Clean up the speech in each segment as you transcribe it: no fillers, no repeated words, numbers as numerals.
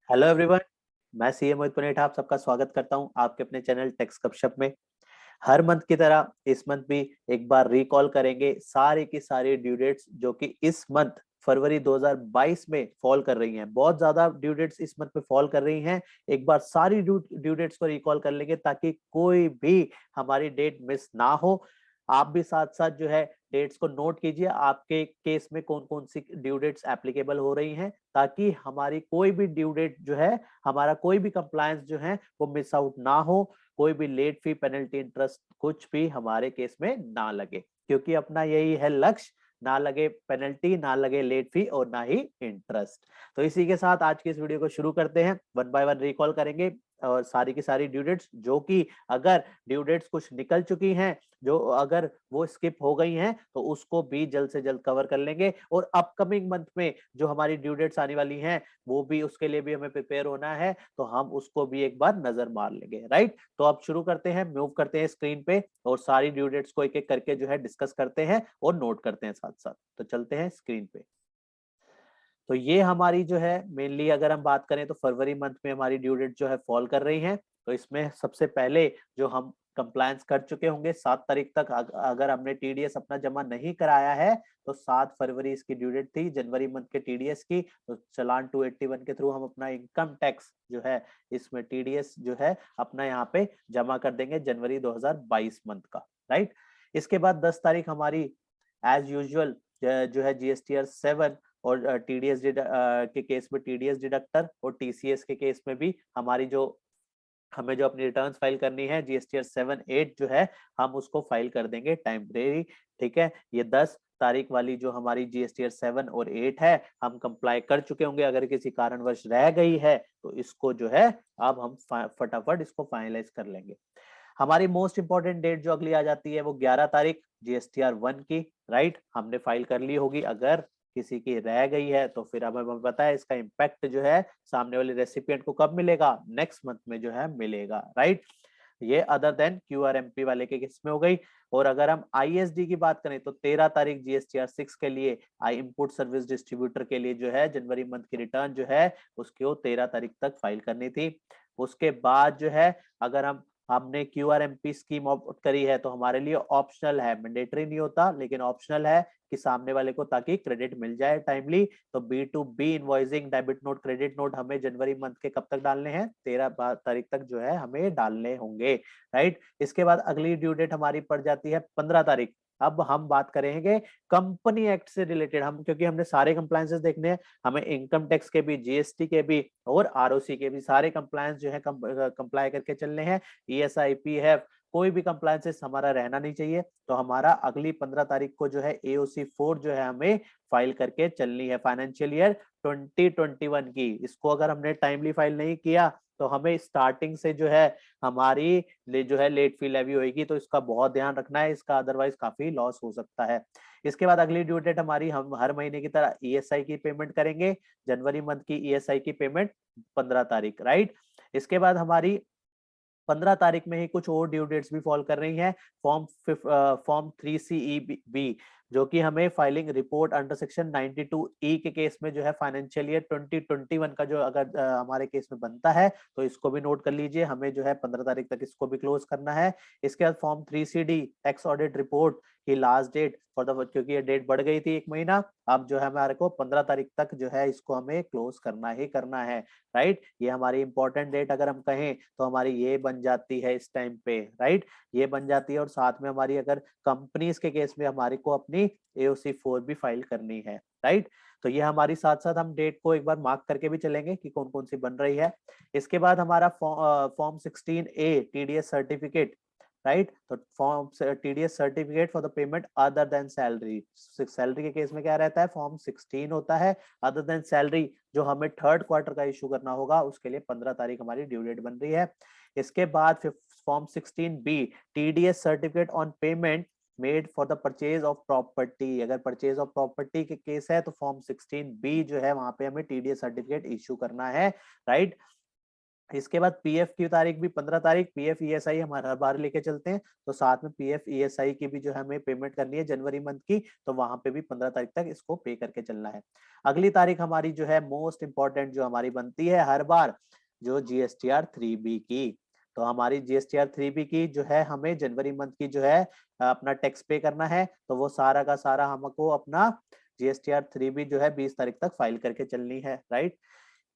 Hello everyone. मैं CA मोहित पुनेठा आप सबका स्वागत करता हूं आपके अपने चैनल टेक्स गपशप में। हर मंथ की तरह इस मंथ भी एक बार रिकॉल करेंगे सारी की सारी ड्यू डेट्स जो कि इस मंथ फरवरी 2022 में फॉल कर रही हैं। बहुत ज्यादा ड्यू डेट्स इस मंथ में फॉल कर रही हैं। एक बार सारी ड्यू डेट्स को रिकॉल कर लेंगे ताकि कोई भी हमारी डेट मिस ना हो। आप भी साथ साथ जो है डेट्स को नोट कीजिए, आपके केस में कौन कौन सी ड्यू डेट्स एप्लीकेबल हो रही हैं, ताकि हमारी कोई भी ड्यू डेट जो है, हमारा कोई भी कंप्लायंस जो है वो मिस आउट ना हो। कोई भी लेट फी, पेनल्टी, इंटरेस्ट कुछ भी हमारे केस में ना लगे, क्योंकि अपना यही है लक्ष्य, ना लगे पेनल्टी, ना लगे लेट फी और ना ही इंटरेस्ट। तो इसी के साथ आज की इस वीडियो को शुरू करते हैं। वन बाय वन रिकॉल करेंगे और सारी की सारी ड्यू डेट्स जो कि अगर ड्यू डेट्स कुछ निकल चुकी हैं, जो अगर वो स्किप हो गई हैं, तो उसको भी जल्द से जल्द कवर कर लेंगे। और अपकमिंग मंथ में जो हमारी ड्यू डेट्स आने वाली हैं, वो भी उसके लिए भी हमें प्रिपेयर होना है, तो हम उसको भी एक बार नजर मार लेंगे। राइट, तो अब शुरू करते हैं, मूव करते हैं स्क्रीन पे और सारी ड्यू डेट्स को एक एक करके जो है डिस्कस करते हैं और नोट करते हैं साथ साथ। तो चलते हैं स्क्रीन पे। तो ये हमारी जो है मेनली अगर हम बात करें तो फरवरी मंथ में हमारी ड्यू डेट जो है फॉल कर रही है। तो इसमें सबसे पहले जो हम कंप्लायंस कर चुके होंगे 7 तारीख तक, अगर हमने टीडीएस अपना जमा नहीं कराया है तो 7 फरवरी इसकी ड्यू डेट थी जनवरी मंथ के टीडीएस की। तो चलान 281 के थ्रू हम अपना इनकम टैक्स जो है, इसमें टीडीएस जो है अपना यहाँ पे जमा कर देंगे जनवरी 2022 मंथ का। राइट, इसके बाद 10 तारीख हमारी एज यूजुअल जो है जीएसटीआर 7 और टीडीएस के केस में टीडीएस डिडक्टर और टीसीएस के केस में भी हमारी जो हमें जो अपनी रिटर्न्स फाइल करनी है जीएसटीआर 7-8 जो है, हम उसको फाइल कर देंगे टाइमरेरी। ठीक है, ये 10 तारीख वाली जो हमारी जीएसटीआर 7 और 8 है, हम कंप्लाई कर चुके होंगे। अगर किसी कारणवश रह गई है तो इसको जो है अब हम फटाफट इसको फाइनलाइज कर लेंगे। हमारी मोस्ट इंपॉर्टेंट डेट जो अगली आ जाती है वो 11 तारीख जीएसटीआर 1 की। राइट, हमने फाइल कर ली होगी। अगर किसी की रह गई है तो फिर हमें पता है इसका इम्पैक्ट जो है सामने वाले रेसिपिएंट को कब मिलेगा, नेक्स्ट मंथ में जो है मिलेगा। राइट, ये अदर देन क्यूआरएमपी वाले के केस में हो गई। और अगर हम आईएसडी की बात करें तो 13 तारीख जीएसटीआर 6 के लिए, आई इनपुट सर्विस डिस्ट्रीब्यूटर के लिए जो है जनवरी मंथ की रिटर्न जो है उसको 13 तारीख तक फाइल करनी थी। उसके बाद जो है अगर हमने क्यूआरएमपी स्कीम ऑप्ट करी है तो हमारे लिए ऑप्शनल है, मैंडेटरी नहीं होता लेकिन ऑप्शनल है कि सामने वाले को ताकि क्रेडिट मिल जाए टाइमली। तो B to B invoicing debit note, credit note हमें जनवरी मंथ के कब तक डालने हैं, 13 तारीख तक जो है हमें डालने होंगे। राइट, इसके बाद अगली ड्यू डेट हमारी पड़ जाती है 15 तारीख। अब हम बात करेंगे कंपनी एक्ट से रिलेटेड, हम क्योंकि हमने सारे कंप्लायंसेस देखने हैं, हमें इनकम टैक्स के भी, जीएसटी के भी और आरओसी के भी सारे कंप्लायंस जो है कंप्लाई करके चलने हैं। ईएसआई, पीएफ, कोई भी कंप्लायंसेस हमारा रहना नहीं चाहिए। तो हमारा अगली 15 तारीख को जो है एओसी 4 जो है हमें फाइल करके चलनी है फाइनेंशियल ईयर 2021 की। इसको अगर हमने टाइमली फाइल नहीं किया तो हमें स्टार्टिंग से जो है हमारी जो है लेट फी लेवी होगी। तो इसका बहुत ध्यान रखना है, इसका अदरवाइज काफी लॉस हो सकता है। इसके बाद अगली ड्यू डेट हमारी, हम हर महीने की तरह ईएसआई की पेमेंट करेंगे। जनवरी मंथ की ईएसआई की पेमेंट 15 तारीख। राइट, इसके बाद हमारी 15 तारीख में ही कुछ और ड्यू डेट्स भी फॉल कर रही हैं। फॉर्म 3CE-B जो कि हमें filing report under section 92E के केस में जो है फाइनेंशियल ईयर 2021 का जो अगर हमारे केस में बनता है तो इसको भी नोट कर लीजिए, हमें जो है 15 तारीख तक इसको भी क्लोज करना है। इसके बाद form 3CD tax audit report की लास्ट डेट फॉर द, क्योंकि ये डेट बढ़ गई थी 1 महीना, अब जो है हमारे को 15 तारीख तक जो है इसको हमें क्लोज करना ही करना है। राइट, ये हमारी इंपॉर्टेंट डेट अगर हम कहें तो हमारी ये बन जाती है इस टाइम पे। राइट, ये बन जाती है और साथ में हमारी अगर कंपनीज के केस में हमारे को अपनी एओसी 4 भी फाइल करनी है। राइट, तो ये हमारी साथ साथ हम डेट को एक बार मार्क करके भी चलेंगे कि कौन कौन सी बन रही है। इसके बाद हमारा form 16A TDS certificate. Right, तो form TDS certificate for the payment other than salary, salary के केस में क्या रहता है, फॉर्म 16 होता है। अदर देन सैलरी जो हमें थर्ड क्वार्टर का इशू करना होगा उसके लिए 15 तारीख हमारी ड्यू डेट बन रही है। इसके बाद form 16B TDS certificate on payment made for the purchase of property, अगर परचेज ऑफ प्रॉपर्टी के केस है तो फॉर्म 16B जो है वहां पे हमें टीडीएस सर्टिफिकेट इशू करना है। राइट, इसके बाद पीएफ की तारीख भी 15 तारीख, पीएफ ईएसआई हमारा हर बार लेके चलते हैं, तो साथ में पीएफ ईएसआई की भी जो है हमें पेमेंट करनी है जनवरी मंथ की, तो वहां पे भी 15 तारीख तक इसको पे करके चलना है। अगली तारीख हमारी जो है मोस्ट इंपॉर्टेंट जो हमारी बनती है हर बार, जो जीएसटीआर 3बी की। तो हमारी जीएसटीआर 3बी की जो है हमें जनवरी मंथ की जो है अपना टैक्स पे करना है, तो वो सारा का सारा हमको अपना जीएसटीआर 3बी जो है 20 तारीख तक फाइल करके चलनी है, राइट।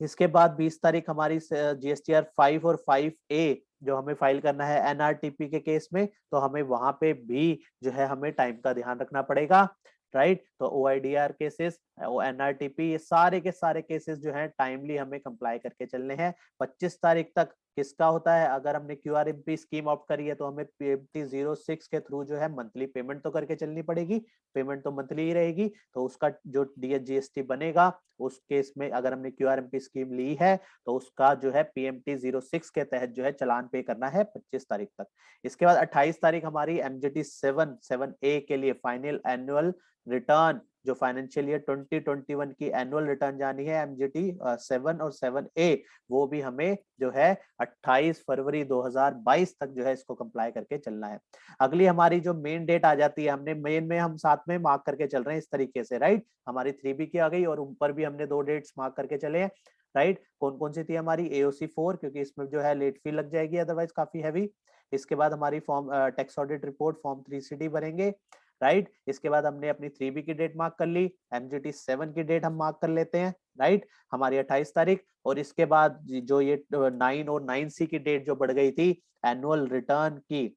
इसके बाद 20 तारीख हमारी जीएसटीआर 5 और 5A जो हमें फाइल करना है एनआरटीपी के केस में, तो हमें वहां पे भी जो है हमें टाइम का ध्यान रखना पड़ेगा, राइट। तो ओआईडीआर केसेस, एनआरटीपी, ये सारे के सारे केसेस जो है टाइमली हमें कंप्लाई करके चलने हैं। 25 तारीख तक किसका होता है, अगर हमने क्यूआरएमपी स्कीम ऑप्ट करी है तो हमें पीएमटी 06 के थ्रू जो है मंथली पेमेंट तो करके चलनी पड़ेगी, पेमेंट तो मंथली ही रहेगी, तो उसका जो जीएसटी बनेगा उस केस में अगर हमने क्यूआरएमपी स्कीम ली है तो उसका जो है पीएमटी 06 के तहत जो है चालान पे करना है 25 तारीख तक। इसके बाद 28 तारीख हमारी एमजीटी 7A के लिए फाइनल एनुअल रिटर्न, जो फाइनेंशियल ईयर 2021 की एनुअल रिटर्न जानी है एमजीटी 7 और 7A, वो भी हमें जो है 28 फरवरी 2022 तक जो है इसको कंप्लाई करके चलना है। अगली हमारी जो मेन डेट आ जाती है, हमने मेन में हम साथ में मार्क करके चल रहे हैं इस तरीके से, राइट। हमारी 3B की आ गई और ऊपर भी हमने 2 डेट्स मार्क करके चले हैं, राइट। कौन कौन सी थी हमारी, AOC 4, क्योंकि इसमें जो है लेट फी लग जाएगी अदरवाइज काफी हैवी। इसके बाद हमारी form tax audit report form 3CD भरेंगे, राइट। इसके बाद हमने अपनी 3B की डेट मार्क कर ली, एमजीटी 7 की डेट हम मार्क कर लेते हैं, राइट, हमारी 28 तारीख। और इसके बाद जो ये 9 और 9C की डेट जो बढ़ गई थी एनुअल रिटर्न की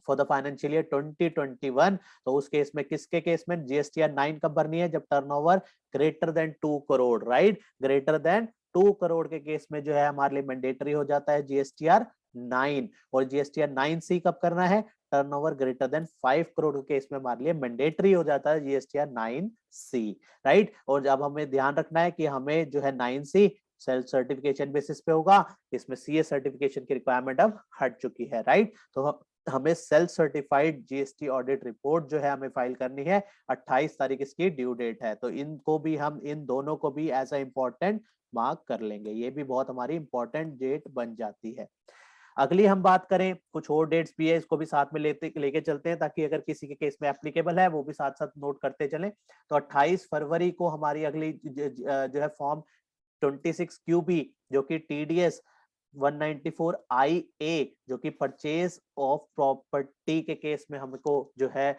फॉर द फाइनेंशियल ईयर 2021, तो उस केस में किसके केस में जीएसटीआर 9 कब भरनी है, जब turnover greater than 2 crore, right, greater than 2 crore के केस में जो है हमारे लिए मैंडेटरी हो जाता है जीएसटीआर 9। और जीएसटीआर 9C कब करना है, टर्नओवर ग्रेटर देन 5 करोड़ के केस में हमारे लिए मैंडेटरी हो जाता है जीएसटीआर 9C, राइट। और जब हमें ध्यान रखना है कि हमें जो है 9C सेल्फ सर्टिफिकेशन बेसिस पे होगा, इसमें सीए सर्टिफिकेशन की रिक्वायरमेंट अब हट चुकी है, राइट। तो हमें self certified GST audit report जो है हमें फाइल करनी है, 28 तारीख इसकी ड्यू डेट है, तो इनको भी हम इन दोनों को भी एज अ इम्पोर्टेंट मार्क कर लेंगे, ये भी बहुत हमारी इंपॉर्टेंट डेट बन जाती है। अगली हम बात करें, कुछ और डेट्स भी है, इसको भी साथ में लेके चलते हैं ताकि अगर किसी के केस में एप्लीकेबल है वो भी साथ साथ नोट करते चलें। तो 28 फरवरी को हमारी अगली जो है फॉर्म 26 QB जो कि TDS 194 IA जो कि परचेज ऑफ प्रॉपर्टी के केस में हमको जो है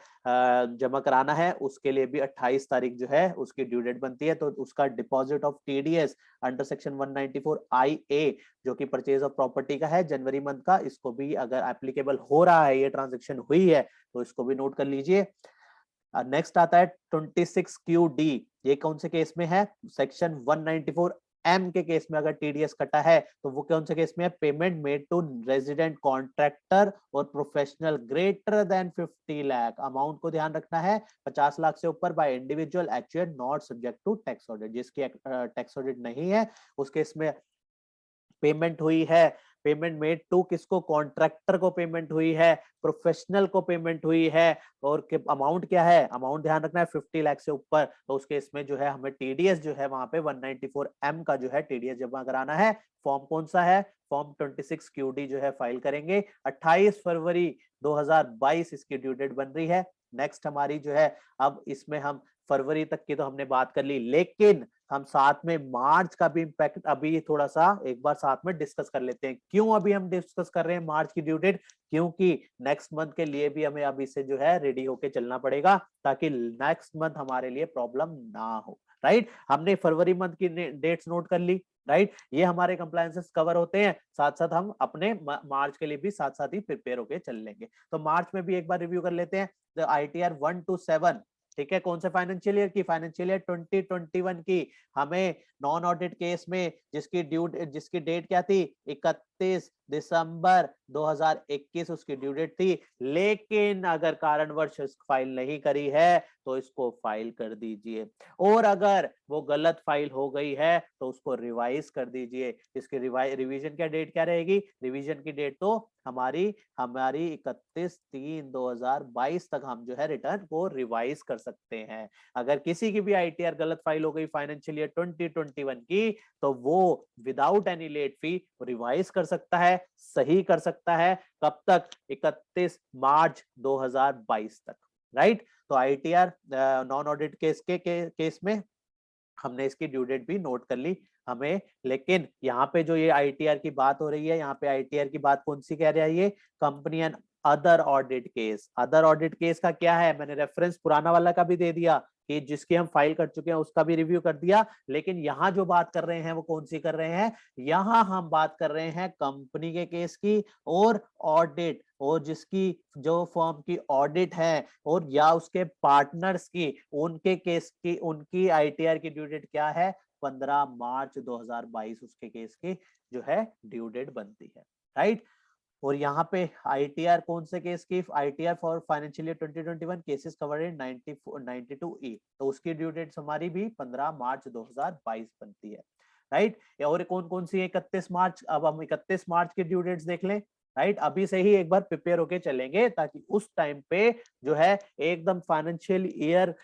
जमा कराना है, उसके लिए भी 28 तारीख जो है उसकी ड्यू डेट बनती है। तो उसका deposit of TDS under section 194 IA जो कि परचेज ऑफ प्रॉपर्टी का है जनवरी मंथ का, इसको भी अगर एप्लीकेबल हो रहा है, ये ट्रांजेक्शन हुई है तो इसको भी नोट कर लीजिए। नेक्स्ट आता है 26 QD, ये कौन से केस में है, सेक्शन 194 M के केस में अगर TDS कटा है तो वो कौन से केस में है, payment made to resident contractor और professional greater than 50 lakh, amount को ध्यान रखना है 50 लाख से ऊपर by individual actual not subject to tax audit. जिसकी टैक्स ऑडिट नहीं है उस केस में पेमेंट हुई है, पेमेंट मेड टू किसको, कॉन्ट्रैक्टर को पेमेंट हुई है, प्रोफेशनल को पेमेंट हुई है, और अमाउंट क्या है, अमाउंट ध्यान रखना है 50 लाख से ऊपर, तो उसके इसमें जो है हमें टीडीएस जो है वहां पे 194M का जो है टीडीएस जमा कराना है। फॉर्म कौन सा है, फॉर्म 26 QD जो है फाइल करेंगे 28 फरवरी 2022 इसकी ड्यू डेट बन रही है। नेक्स्ट हमारी जो है, अब इसमें हम फरवरी तक की तो हमने बात कर ली, लेकिन हम साथ में मार्च का भी इम्पैक्ट अभी थोड़ा सा एक बार साथ में डिस्कस कर लेते हैं। क्यों अभी हम डिस्कस कर रहे हैं मार्च की ड्यू डेट, क्योंकि नेक्स्ट मंथ के लिए भी हमें अभी से जो है रेडी होके चलना पड़ेगा ताकि नेक्स्ट मंथ हमारे लिए प्रॉब्लम ना हो, राइट। हमने फरवरी मंथ की डेट्स नोट कर ली, राइट, ये हमारे कंप्लायंसेस कवर होते हैं, साथ साथ हम अपने मार्च के लिए भी साथ साथ ही प्रिपेयर होके चल लेंगे। तो मार्च में भी एक बार रिव्यू कर लेते हैं, तो ITR 1 to 7, ठीक है, कौन से फाइनेंशियल ईयर की, फाइनेंशियल ईयर 2021 की, हमें नॉन ऑडिट केस में जिसकी डेट क्या थी, 31 दिसंबर 2021 उसकी ड्यू डेट थी, लेकिन अगर कारणवश फाइल नहीं करी है तो इसको फाइल कर दीजिए, और अगर वो गलत फाइल हो गई है तो उसको रिवाइज कर दीजिए। इसकी रिवीजन क्या डेट क्या रहेगी? रिवीजन की डेट तो हमारी हमारी 31/3/2022 तक हम जो है रिटर्न को रिवाइज कर सकते हैं। अगर किसी की भी आईटीआर गलत फाइल हो गई फाइनेंशियल ईयर 2021 की, तो वो without any late fee revise कर सकता है, सही कर सकता है। कब तक? 31 मार्च 2022 तक, राइट। तो आईटीआर नॉन ऑडिट केस के केस में हमने इसकी ड्यू डेट भी नोट कर ली हमें। लेकिन यहाँ पे जो ये आईटीआर की बात हो रही है, यहाँ पे आईटीआर की बात कौन सी कह रहा है? ये company and other audit case. Other audit case का क्या है? मैंने रेफरेंस पुराना वाला का भी दे दिया कि जिसकी हम फाइल कर चुके हैं उसका भी रिव्यू कर दिया। लेकिन यहाँ जो बात कर रहे हैं वो कौन सी कर रहे हैं? यहाँ हम बात कर रहे हैं कंपनी के केस की और ऑडिट, और जिसकी जो फर्म की ऑडिट है और या उसके पार्टनर्स की, उनके केस की, उनकी आईटीआर की ड्यू डेट क्या है? 15 मार्च 2022 उसके केस की जो है ड्यू डेट बनती है, राइट। और यहाँ पे आईटीआर कौन से केस की? ITR for financial year 2021 cases covered in 92E, तो उसकी ड्यू डेट हमारी भी 15 मार्च 2022 बनती है, राइट। और कौन कौन सी? 31 मार्च। अब हम 31 मार्च की ड्यू डेट्स देख लें, राइट। अभी से ही एक बार प्रिपेयर होके चलेंगे ताकि उस टाइम पे जो है एकदम फाइनेंशियल ईयर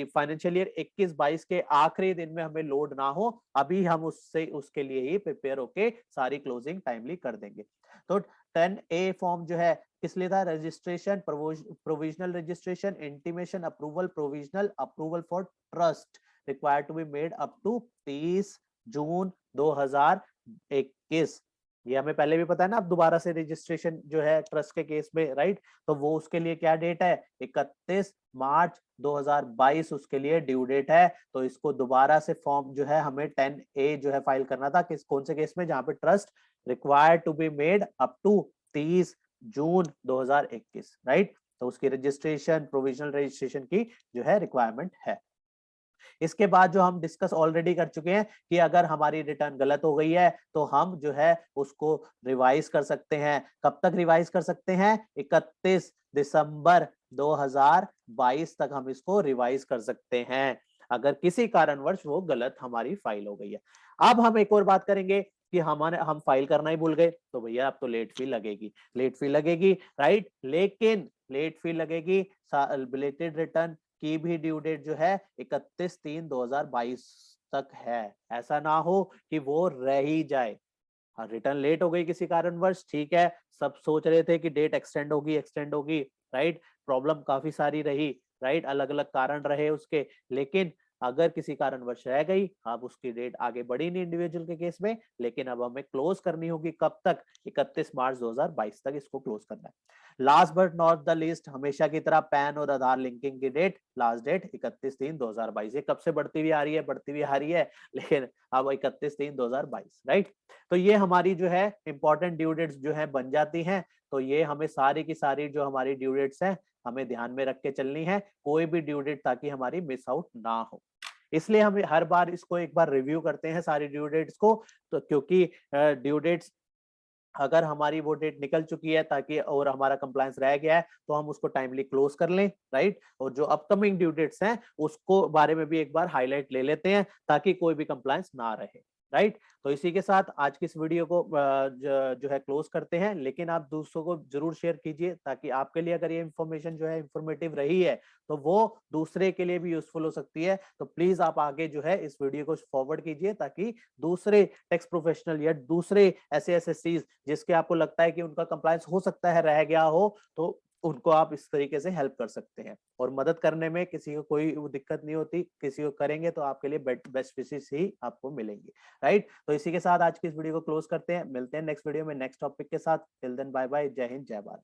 फाइनेंशियल ईयर 21-22 के आखिरी दिन में हमें लोड ना हो। अभी हम उससे उसके लिए ही प्रिपेयर होके सारी क्लोजिंग टाइमली कर देंगे। तो 10A फॉर्म जो है किस लिए था? Registration, provisional registration, intimation approval, provisional approval for trust required to be made up to 30 June 2021। ये हमें पहले भी पता है ना। अब दोबारा से रजिस्ट्रेशन जो है ट्रस्ट के केस में, राइट, तो वो उसके लिए क्या डेट है? 31 मार्च 2022 उसके लिए ड्यू डेट है। तो इसको दोबारा से फॉर्म जो है हमें 10A जो है फाइल करना था। किस कौन से केस में? जहां पे trust required to be made up to 30 June 2021, right. तो उसकी रजिस्ट्रेशन, प्रोविजनल रजिस्ट्रेशन की जो है रिक्वायरमेंट है। इसके बाद जो हम डिस्कस ऑलरेडी कर चुके हैं कि अगर हमारी रिटर्न गलत हो गई है तो हम जो है उसको रिवाइज कर सकते हैं। कब तक रिवाइज कर सकते हैं? 31 दिसंबर 2022 तक हम इसको रिवाइज कर सकते हैं, अगर किसी कारणवश वो गलत हमारी फाइल हो गई है। अब हम एक और बात करेंगे कि हम फाइल करना ही भूल गए तो भैया अब तो लेट फी लगेगी। लेट फी लगेगी, राइट। लेकिन लेट फी लगेगी, बिलेटेड रिटर्न की भी ड्यू डेट जो है 31/3/2022 तक है। ऐसा ना हो कि वो रह ही जाए। रिटर्न लेट हो गई किसी कारणवश, ठीक है, सब सोच रहे थे कि डेट एक्सटेंड होगी, राइट। प्रॉब्लम काफी सारी रही, राइट, अलग अलग कारण रहे उसके। लेकिन अगर किसी कारणवश रह गई, अब उसकी डेट आगे बढ़ी नहीं इंडिविजुअल के केस में, लेकिन अब हमें क्लोज करनी होगी। कब तक? 31 मार्च 2022 तक इसको क्लोज करना है। Last but not the least, हमेशा की तरह पैन और आधार लिंकिंग की डेट, लास्ट डेट 31/3/2022। ये कब से बढ़ती हुई आ रही है? बढ़ती हुई आ रही है, लेकिन अब 31/3/2022, राइट। तो ये हमारी जो है इंपॉर्टेंट ड्यू डेट्स जो है बन जाती हैं। तो ये हमें सारी की सारी जो हमारी ड्यू डेट्स हैं हमें ध्यान में रख के चलनी है, कोई भी ड्यू डेट ताकि हमारी मिस आउट ना हो। इसलिए हम हर बार इसको एक बार रिव्यू करते हैं सारी ड्यू डेट्स को, तो क्योंकि ड्यू डेट्स अगर हमारी वो डेट निकल चुकी है ताकि और हमारा कंप्लायंस रह गया है तो हम उसको टाइमली क्लोज कर लें, राइट। और जो अपकमिंग ड्यू डेट्स हैं उसको बारे में भी एक बार हाईलाइट ले लेते हैं ताकि कोई भी कंप्लायंस ना रहे, राइट। तो इसी के साथ आज की इस वीडियो को जो है क्लोज करते हैं। लेकिन आप दूसरों को जरूर शेयर कीजिए ताकि आपके लिए अगर ये इन्फॉर्मेशन जो है इंफॉर्मेटिव रही है तो वो दूसरे के लिए भी यूजफुल हो सकती है। तो प्लीज आप आगे जो है इस वीडियो को फॉरवर्ड कीजिए ताकि दूसरे टैक्स प्रोफेशनल या दूसरे ऐसे एसएससीज जिसके आपको लगता है कि उनका कंप्लायंस हो सकता है रह गया हो, तो उनको आप इस तरीके से हेल्प कर सकते हैं। और मदद करने में किसी को कोई दिक्कत नहीं होती, किसी को करेंगे तो आपके लिए बेस्ट विशेस ही आपको मिलेंगी, राइट। तो इसी के साथ आज की इस वीडियो को क्लोज करते हैं। मिलते हैं नेक्स्ट वीडियो में नेक्स्ट टॉपिक के साथ। टिल देन बाय बाय, जय हिंद, जय भारत।